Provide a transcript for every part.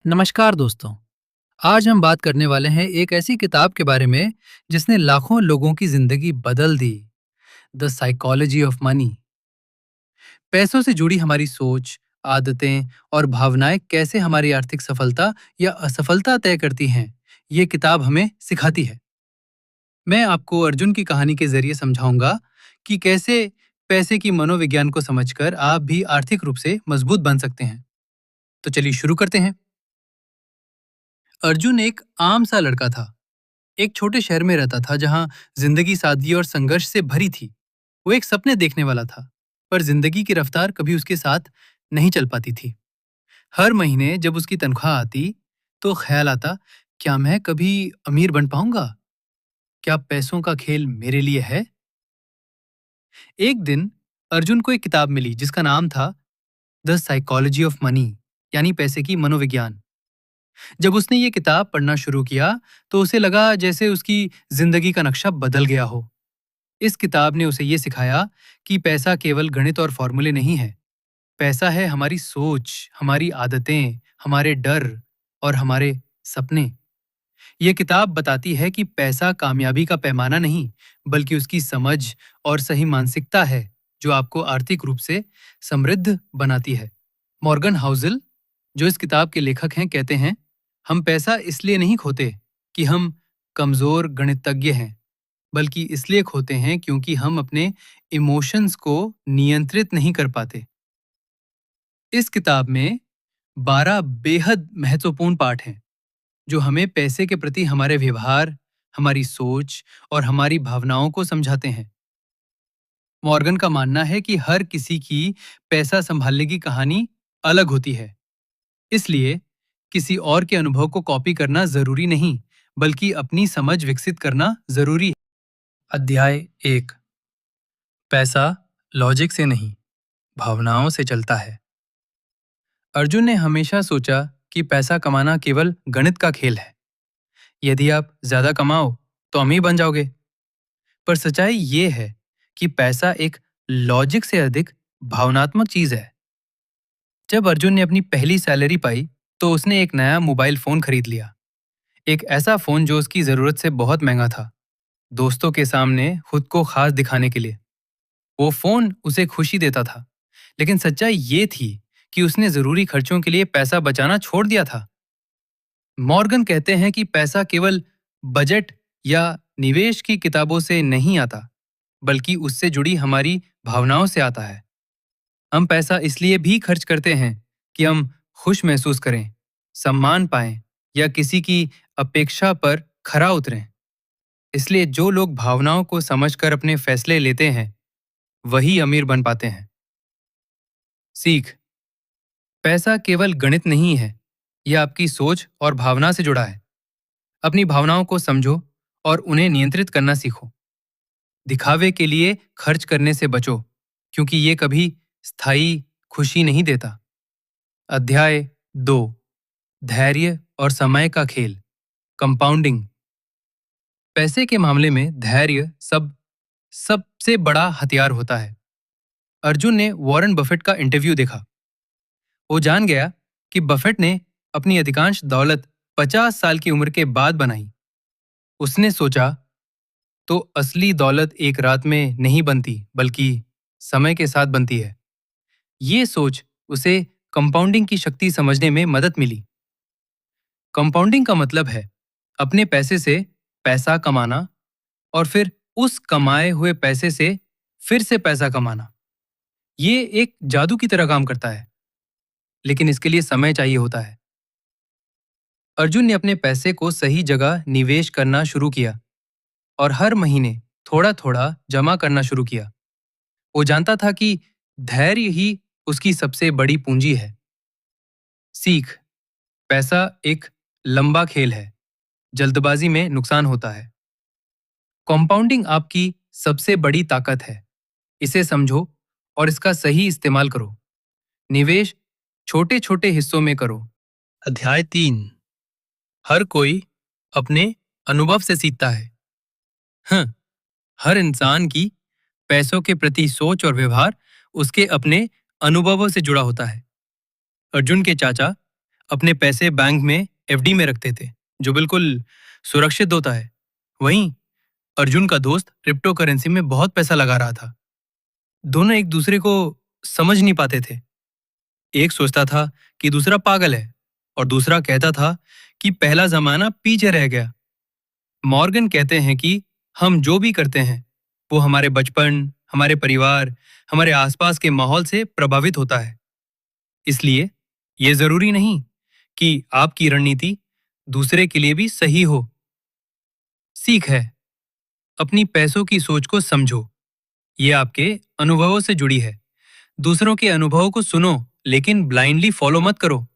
नमस्कार दोस्तों। आज हम बात करने वाले हैं एक ऐसी किताब के बारे में जिसने लाखों लोगों की जिंदगी बदल दी। The psychology of money. पैसों से जुड़ी हमारी सोच, आदतें और भावनाएं कैसे हमारी आर्थिक सफलता या असफलता तय करती हैं, ये किताब हमें सिखाती है। मैं आपको अर्जुन की कहानी के जरिए समझाऊंगा कि कैसे पैसे की मनोविज्ञान को समझकर आप भी आर्थिक रूप से मजबूत बन सकते हैं। तो चलिए शुरू करते हैं। अर्जुन एक आम सा लड़का था। एक छोटे शहर में रहता था जहां जिंदगी सादगी और संघर्ष से भरी थी। वो एक सपने देखने वाला था, पर जिंदगी की रफ्तार कभी उसके साथ नहीं चल पाती थी। हर महीने जब उसकी तनख्वाह आती, तो ख्याल आता, क्या मैं कभी अमीर बन पाऊंगा? क्या पैसों का खेल मेरे लिए है? एक दिन अर्जुन को एक किताब मिली जिसका नाम था द साइकोलॉजी ऑफ मनी, यानी पैसे की मनोविज्ञान। जब उसने ये किताब पढ़ना शुरू किया, तो उसे लगा जैसे उसकी जिंदगी का नक्शा बदल गया हो। इस किताब ने उसे ये सिखाया कि पैसा केवल गणित और फॉर्मूले नहीं है। पैसा है हमारी सोच, हमारी आदतें, हमारे डर और हमारे सपने। ये किताब बताती है कि पैसा कामयाबी का पैमाना नहीं, बल्कि उसकी समझ और सही मानसिकता है जो आपको आर्थिक रूप से समृद्ध बनाती है। मॉर्गन हाउसल, जो इस किताब के लेखक हैं, कहते हैं, हम पैसा इसलिए नहीं खोते कि हम कमजोर गणितज्ञ हैं, बल्कि इसलिए खोते हैं क्योंकि हम अपने इमोशंस को नियंत्रित नहीं कर पाते। इस किताब में 12 बेहद महत्वपूर्ण पाठ हैं जो हमें पैसे के प्रति हमारे व्यवहार, हमारी सोच और हमारी भावनाओं को समझाते हैं। मॉर्गन का मानना है कि हर किसी की पैसा संभालने की कहानी अलग होती है। इसलिए किसी और के अनुभव को कॉपी करना जरूरी नहीं, बल्कि अपनी समझ विकसित करना जरूरी है। अध्याय 1। पैसा लॉजिक से नहीं, भावनाओं से चलता है। अर्जुन ने हमेशा सोचा कि पैसा कमाना केवल गणित का खेल है। यदि आप ज्यादा कमाओ तो अमीर बन जाओगे। पर सच्चाई ये है कि पैसा एक लॉजिक से अधिक भावनात्मक चीज है। जब अर्जुन ने अपनी पहली सैलरी पाई, तो उसने एक नया मोबाइल फोन खरीद लिया। एक ऐसा फोन जो उसकी जरूरत से बहुत महंगा था, दोस्तों के सामने खुद को खास दिखाने के लिए। वो फोन उसे खुशी देता था, लेकिन सच्चाई ये थी कि उसने जरूरी खर्चों के लिए पैसा बचाना छोड़ दिया था। मॉर्गन कहते हैं कि पैसा केवल बजट या निवेश की किताबों से नहीं आता, बल्कि उससे जुड़ी हमारी भावनाओं से आता है। हम पैसा इसलिए भी खर्च करते हैं कि हम खुश महसूस करें, सम्मान पाएं या किसी की अपेक्षा पर खरा उतरें। इसलिए जो लोग भावनाओं को समझकर अपने फैसले लेते हैं, वही अमीर बन पाते हैं। सीख। पैसा केवल गणित नहीं है, यह आपकी सोच और भावना से जुड़ा है। अपनी भावनाओं को समझो और उन्हें नियंत्रित करना सीखो। दिखावे के लिए खर्च करने से बचो, क्योंकि ये कभी स्थायी खुशी नहीं देता। अध्याय 2। धैर्य और समय का खेल, कंपाउंडिंग। पैसे के मामले में धैर्य सबसे बड़ा हथियार होता है। अर्जुन ने वॉरेन बफेट का इंटरव्यू देखा। वो जान गया कि बफेट ने अपनी अधिकांश दौलत 50 साल की उम्र के बाद बनाई। उसने सोचा, तो असली दौलत एक रात में नहीं बनती, बल्कि समय के साथ बनती है। ये सोच उसे कंपाउंडिंग की शक्ति समझने में मदद मिली। कंपाउंडिंग का मतलब है अपने पैसे से पैसा कमाना और फिर उस कमाए हुए पैसे से फिर से पैसा कमाना। ये एक जादू की तरह काम करता है, लेकिन इसके लिए समय चाहिए होता है। अर्जुन ने अपने पैसे को सही जगह निवेश करना शुरू किया और हर महीने थोड़ा थोड़ा जमा करना शुरू किया। वो जानता था कि धैर्य ही उसकी सबसे बड़ी पूंजी है। सीख। पैसा एक लंबा खेल है, जल्दबाजी में नुकसान होता है। कंपाउंडिंग आपकी सबसे बड़ी ताकत है। इसे समझो और इसका सही इस्तेमाल करो। निवेश छोटे छोटे हिस्सों में करो। अध्याय 3। हर कोई अपने अनुभव से सीखता है। हाँ, हर इंसान की पैसों के प्रति सोच और व्यवहार उसके अपने अनुभवों से जुड़ा होता है। अर्जुन के चाचा अपने पैसे बैंक में एफडी में रखते थे, जो बिल्कुल सुरक्षित होता है। वहीं अर्जुन का दोस्त क्रिप्टो करेंसी में बहुत पैसा लगा रहा था। दोनों एक दूसरे को समझ नहीं पाते थे। एक सोचता था कि दूसरा पागल है और दूसरा कहता था कि पहला जमाना पीछे रह गया। मॉर्गन कहते हैं कि हम जो भी करते हैं वो हमारे बचपन, हमारे परिवार, हमारे आसपास के माहौल से प्रभावित होता है। इसलिए ये जरूरी नहीं कि आपकी रणनीति दूसरे के लिए भी सही हो। सीख है, अपनी पैसों की सोच को समझो। ये आपके अनुभवों से जुड़ी है। दूसरों के अनुभवों को सुनो, लेकिन ब्लाइंडली फॉलो मत करो।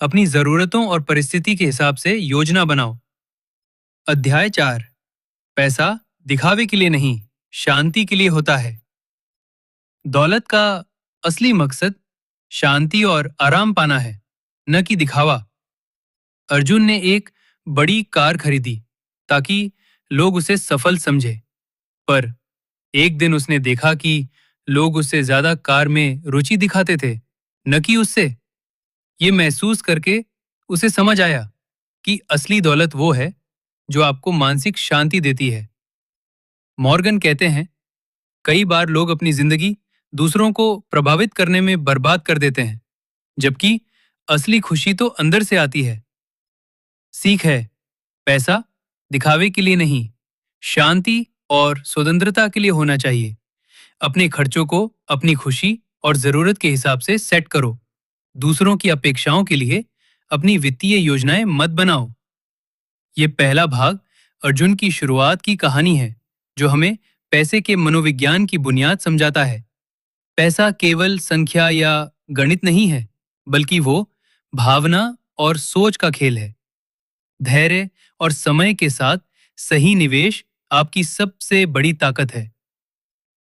अपनी जरूरतों और परिस्थिति के हिसाब से योजना बनाओ। अध्याय 4। पैसा दिखावे के लिए नहीं, शांति के लिए होता है। दौलत का असली मकसद शांति और आराम पाना है, न कि दिखावा। अर्जुन ने एक बड़ी कार खरीदी ताकि लोग उसे सफल समझे, पर एक दिन उसने देखा कि लोग उससे ज्यादा कार में रुचि दिखाते थे, न कि उससे। ये महसूस करके उसे समझ आया कि असली दौलत वो है जो आपको मानसिक शांति देती है। मॉर्गन कहते हैं, कई बार लोग अपनी जिंदगी दूसरों को प्रभावित करने में बर्बाद कर देते हैं, जबकि असली खुशी तो अंदर से आती है। सीख है, पैसा दिखावे के लिए नहीं, शांति और स्वतंत्रता के लिए होना चाहिए। अपने खर्चों को अपनी खुशी और जरूरत के हिसाब से सेट करो। दूसरों की अपेक्षाओं के लिए अपनी वित्तीय योजनाएं मत बनाओ। ये पहला भाग अर्जुन की शुरुआत की कहानी है, जो हमें पैसे के मनोविज्ञान की बुनियाद समझाता है। पैसा केवल संख्या या गणित नहीं है, बल्कि वो भावना और सोच का खेल है। धैर्य और समय के साथ सही निवेश आपकी सबसे बड़ी ताकत है।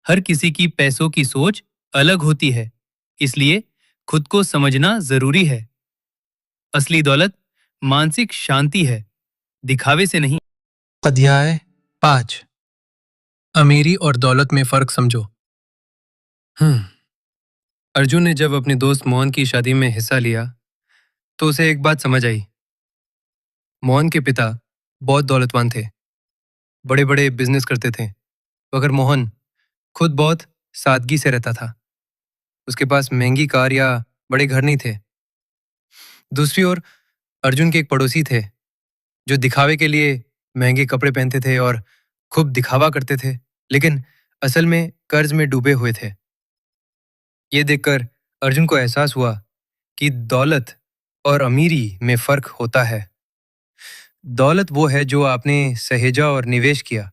हर किसी की पैसों की सोच अलग होती है, इसलिए खुद को समझना जरूरी है। असली दौलत मानसिक शांति है, दिखावे से नहीं। अध्याय 5। अमीरी और दौलत में फर्क समझो। अर्जुन ने जब अपने दोस्त मोहन की शादी में हिस्सा लिया, तो उसे एक बात समझ आई। मोहन के पिता बहुत दौलतवान थे, बड़े बड़े बिजनेस करते थे, मगर मोहन खुद बहुत सादगी से रहता था। उसके पास महंगी कार या बड़े घर नहीं थे। दूसरी ओर अर्जुन के एक पड़ोसी थे, जो दिखावे के लिए महंगे कपड़े पहनते थे और खूब दिखावा करते थे, लेकिन असल में कर्ज में डूबे हुए थे। ये देखकर अर्जुन को एहसास हुआ कि दौलत और अमीरी में फर्क होता है। दौलत वो है जो आपने सहेजा और निवेश किया,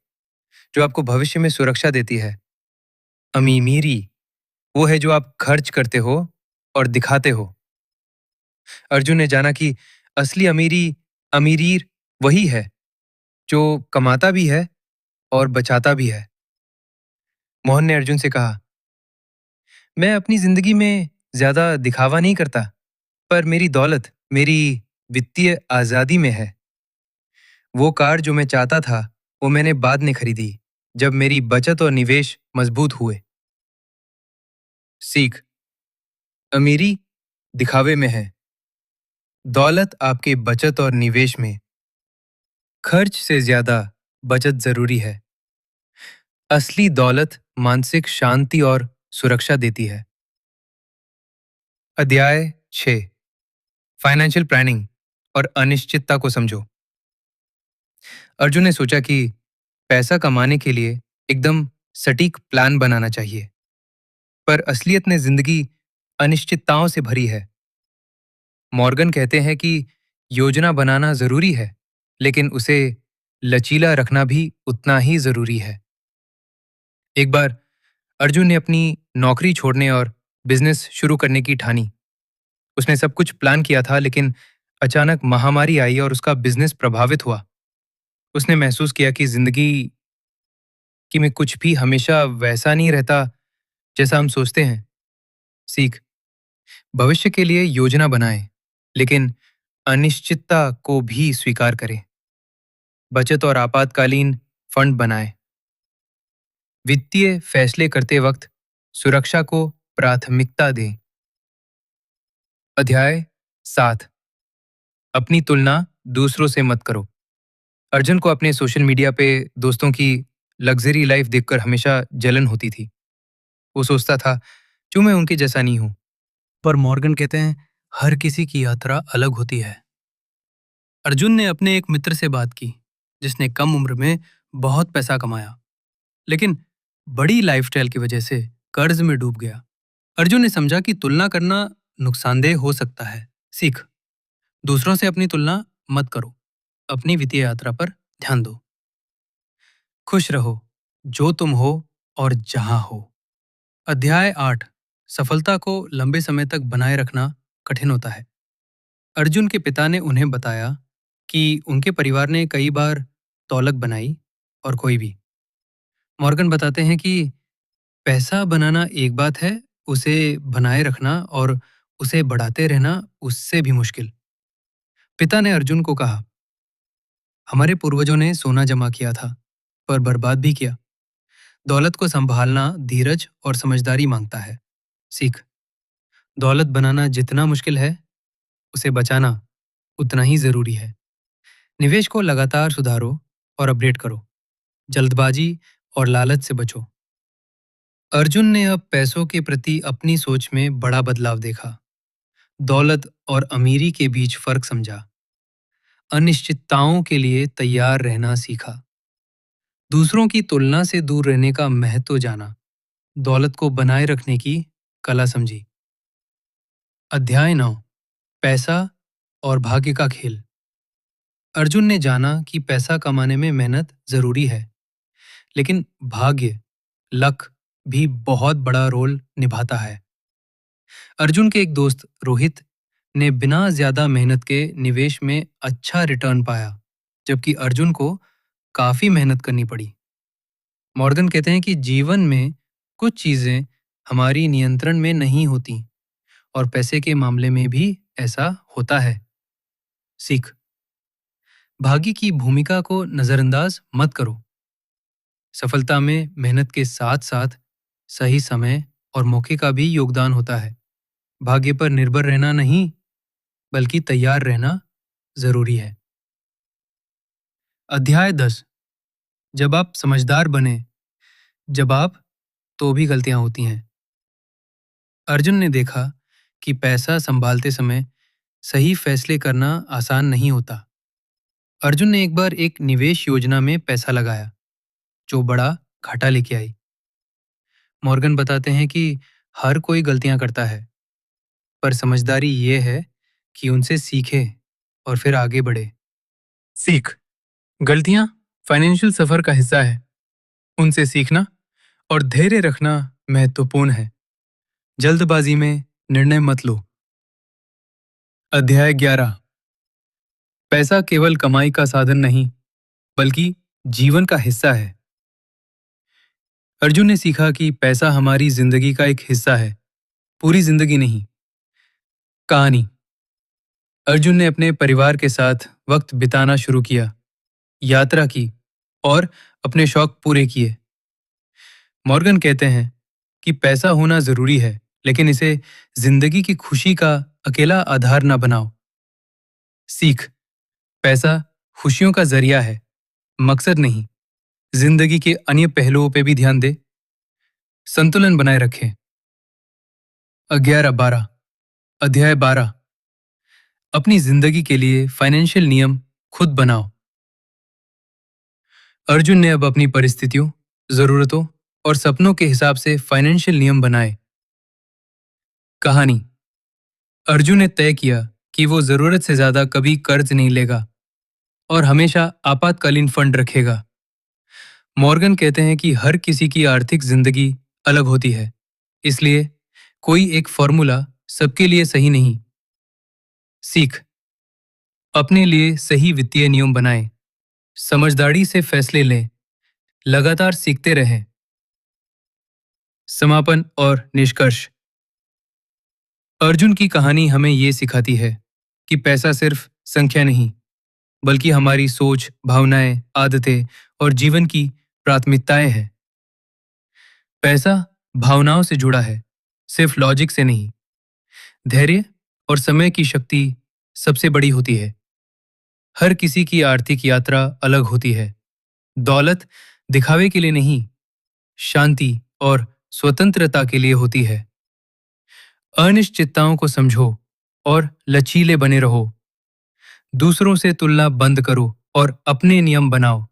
जो आपको भविष्य में सुरक्षा देती है। अमीरी वो है जो आप खर्च करते हो और दिखाते हो। अर्जुन ने जाना कि असली अमीरीर वही है जो कमाता भी है और बचाता भी है। मोहन ने अर्जुन से कहा, मैं अपनी जिंदगी में ज्यादा दिखावा नहीं करता, पर मेरी दौलत मेरी वित्तीय आजादी में है। वो कार जो मैं चाहता था, वो मैंने बाद में खरीदी, जब मेरी बचत और निवेश मजबूत हुए। सीख, अमीरी दिखावे में है, दौलत आपके बचत और निवेश में। खर्च से ज्यादा बचत जरूरी है। असली दौलत मानसिक शांति और सुरक्षा देती है। अध्याय 6। फाइनेंशियल प्लानिंग और अनिश्चितता को समझो। अर्जुन ने सोचा कि पैसा कमाने के लिए एकदम सटीक प्लान बनाना चाहिए, पर असलियत में जिंदगी अनिश्चितताओं से भरी है। मॉर्गन कहते हैं कि योजना बनाना जरूरी है, लेकिन उसे लचीला रखना भी उतना ही जरूरी है। एक बार अर्जुन ने अपनी नौकरी छोड़ने और बिजनेस शुरू करने की ठानी। उसने सब कुछ प्लान किया था, लेकिन अचानक महामारी आई और उसका बिजनेस प्रभावित हुआ। उसने महसूस किया कि जिंदगी कि में कुछ भी हमेशा वैसा नहीं रहता जैसा हम सोचते हैं। सीख, भविष्य के लिए योजना बनाएं, लेकिन अनिश्चितता को भी स्वीकार करें। बचत और आपातकालीन फंड बनाएं। वित्तीय फैसले करते वक्त सुरक्षा को प्राथमिकता दें। अध्याय 7। अपनी तुलना दूसरों से मत करो। अर्जुन को अपने सोशल मीडिया पे दोस्तों की लग्जरी लाइफ देखकर हमेशा जलन होती थी। वो सोचता था, क्यों मैं उनके जैसा नहीं हूं। पर मॉर्गन कहते हैं, हर किसी की यात्रा अलग होती है। अर्जुन ने अपने एक मित्र से बात की, जिसने कम उम्र में बहुत पैसा कमाया, लेकिन बड़ी लाइफस्टाइल की वजह से कर्ज में डूब गया। अर्जुन ने समझा कि तुलना करना नुकसानदेह हो सकता है। सीख, दूसरों से अपनी तुलना मत करो, अपनी वित्तीय यात्रा पर ध्यान दो। खुश रहो, जो तुम हो और जहां हो। अध्याय 8। सफलता को लंबे समय तक बनाए रखना कठिन होता है। अर्जुन के पिता ने उन्हें बताया कि उनके परिवार ने कई बार दौलत बनाई और कोई भी। मॉर्गन बताते हैं कि पैसा बनाना एक बात है, उसे बनाए रखना और उसे बढ़ाते रहना उससे भी मुश्किल। पिता ने अर्जुन को कहा, हमारे पूर्वजों ने सोना जमा किया था, पर बर्बाद भी किया। दौलत को संभालना धीरज और समझदारी मांगता है। सीख, दौलत बनाना जितना मुश्किल है, उसे बचाना उतना ही जरूरी है। निवेश को लगातार सुधारो और अपडेट करो। जल्दबाजी और लालच से बचो। अर्जुन ने अब पैसों के प्रति अपनी सोच में बड़ा बदलाव देखा। दौलत और अमीरी के बीच फर्क समझा। अनिश्चितताओं के लिए तैयार रहना सीखा। दूसरों की तुलना से दूर रहने का महत्व जाना। दौलत को बनाए रखने की कला समझी। अध्याय 9। पैसा और भाग्य का खेल। अर्जुन ने जाना कि पैसा कमाने में मेहनत जरूरी है, लेकिन भाग्य, लक भी बहुत बड़ा रोल निभाता है। अर्जुन के एक दोस्त रोहित ने बिना ज्यादा मेहनत के निवेश में अच्छा रिटर्न पाया, जबकि अर्जुन को काफी मेहनत करनी पड़ी। मॉर्गन कहते हैं कि जीवन में कुछ चीजें हमारी नियंत्रण में नहीं होती, और पैसे के मामले में भी ऐसा होता है। सीख, भाग्य की भूमिका को नजरअंदाज मत करो। सफलता में मेहनत के साथ साथ सही समय और मौके का भी योगदान होता है। भाग्य पर निर्भर रहना नहीं, बल्कि तैयार रहना जरूरी है। अध्याय 10। जब आप समझदार बने, जब आप तो भी गलतियां होती हैं। अर्जुन ने देखा कि पैसा संभालते समय सही फैसले करना आसान नहीं होता। अर्जुन ने एक बार एक निवेश योजना में पैसा लगाया, जो बड़ा घाटा लेके आई। मॉर्गन बताते हैं कि हर कोई गलतियां करता है, पर समझदारी ये है कि उनसे सीखे और फिर आगे बढ़े। सीख, गलतियां फाइनेंशियल सफर का हिस्सा है। उनसे सीखना और धैर्य रखना महत्वपूर्ण है। जल्दबाजी में निर्णय मत लो। अध्याय 11। पैसा केवल कमाई का साधन नहीं, बल्कि जीवन का हिस्सा है। अर्जुन ने सीखा कि पैसा हमारी जिंदगी का एक हिस्सा है, पूरी जिंदगी नहीं। कहानी, अर्जुन ने अपने परिवार के साथ वक्त बिताना शुरू किया, यात्रा की और अपने शौक पूरे किए। मॉर्गन कहते हैं कि पैसा होना जरूरी है, लेकिन इसे जिंदगी की खुशी का अकेला आधार न बनाओ। सीख, पैसा खुशियों का जरिया है, मकसद नहीं। जिंदगी के अन्य पहलुओं पे भी ध्यान दे, संतुलन बनाए रखें। 11-12। अध्याय 12। अपनी जिंदगी के लिए फाइनेंशियल नियम खुद बनाओ। अर्जुन ने अब अपनी परिस्थितियों, जरूरतों और सपनों के हिसाब से फाइनेंशियल नियम बनाए। कहानी, अर्जुन ने तय किया कि वो जरूरत से ज्यादा कभी कर्ज नहीं लेगा और हमेशा आपातकालीन फंड रखेगा। मॉर्गन कहते हैं कि हर किसी की आर्थिक जिंदगी अलग होती है, इसलिए कोई एक फॉर्मूला सबके लिए सही नहीं। सीख, अपने लिए सही वित्तीय नियम बनाएं, समझदारी से फैसले लें, लगातार सीखते रहें। समापन और निष्कर्ष। अर्जुन की कहानी हमें ये सिखाती है कि पैसा सिर्फ संख्या नहीं, बल्कि हमारी सोच, भावनाएं, आदतें और जीवन की प्राथमिकताएं हैं। पैसा भावनाओं से जुड़ा है, सिर्फ लॉजिक से नहीं। धैर्य और समय की शक्ति सबसे बड़ी होती है। हर किसी की आर्थिक यात्रा अलग होती है। दौलत दिखावे के लिए नहीं, शांति और स्वतंत्रता के लिए होती है। अनिश्चितताओं को समझो और लचीले बने रहो। दूसरों से तुलना बंद करो और अपने नियम बनाओ।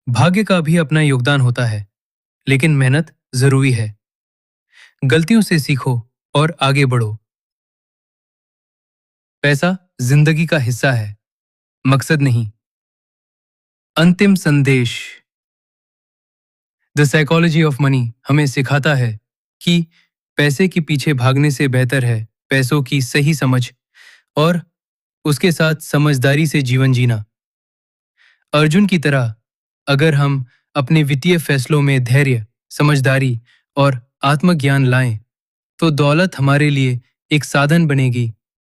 भाग्य का भी अपना योगदान होता है, लेकिन मेहनत जरूरी है। गलतियों से सीखो और आगे बढ़ो। पैसा जिंदगी का हिस्सा है, मकसद नहीं। अंतिम संदेश। द साइकोलॉजी ऑफ मनी हमें सिखाता है कि पैसे के पीछे भागने से बेहतर है पैसों की सही समझ और उसके साथ समझदारी से जीवन जीना। अर्जुन की तरह अगर हम अपने वित्तीय फैसलों में धैर्य, समझदारी और आत्मज्ञान लाएं, तो दौलत हमारे लिए एक साधन बनेगी